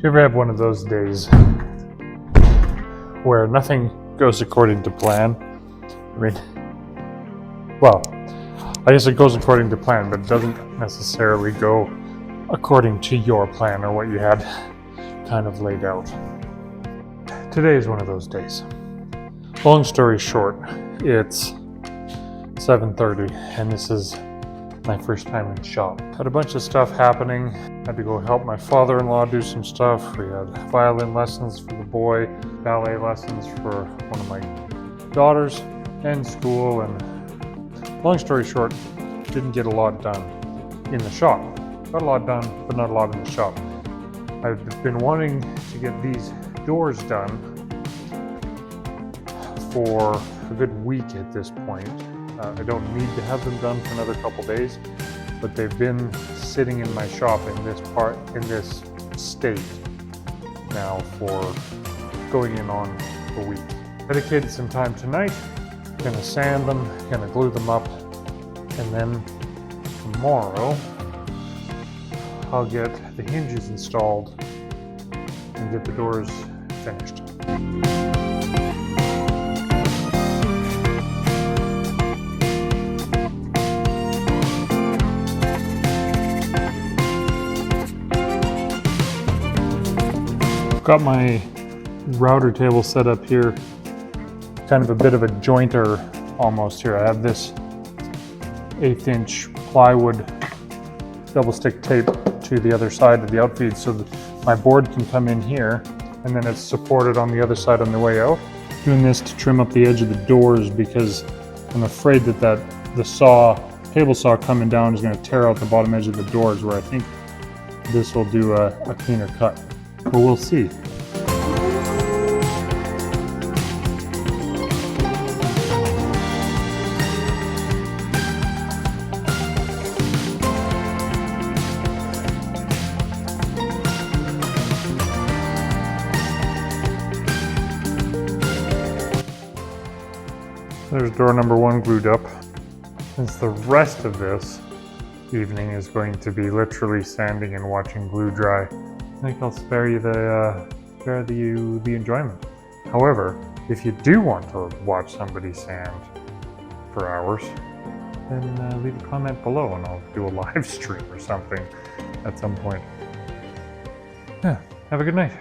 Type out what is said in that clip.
you ever have one of those days where nothing goes according to plan? I mean, well, I guess it goes according to plan, but it doesn't necessarily go according to your plan or what you had kind of laid out. Today is one of those days. Long story short, it's 7:30 and this is my first time in shop. Had a bunch of stuff happening. Had to go help my father-in-law do some stuff. We had violin lessons for the boy, ballet lessons for one of my daughters, and school. And long story short, didn't get a lot done in the shop. Got a lot done, but not a lot in the shop. I've been wanting to get these doors done for a good week at this point. I don't need to have them done for another couple days, but they've been sitting in my shop in this state now for going in on a week. Dedicated some time tonight, gonna sand them, gonna glue them up, and then tomorrow I'll get the hinges installed and get the doors finished. Got my router table set up here, kind of a bit of a jointer almost here. I have this 1/8 inch plywood double stick tape to the other side of the outfeed so that my board can come in here and then it's supported on the other side on the way out. Doing this to trim up the edge of the doors because I'm afraid that the table saw coming down is going to tear out the bottom edge of the doors, where I think this will do a cleaner cut. But we'll see. There's door number 1 glued up. Since the rest of this evening is going to be literally sanding and watching glue dry, I think I'll spare you the enjoyment. However, if you do want to watch somebody sand for hours, then leave a comment below and I'll do a live stream or something at some point. Yeah, have a good night.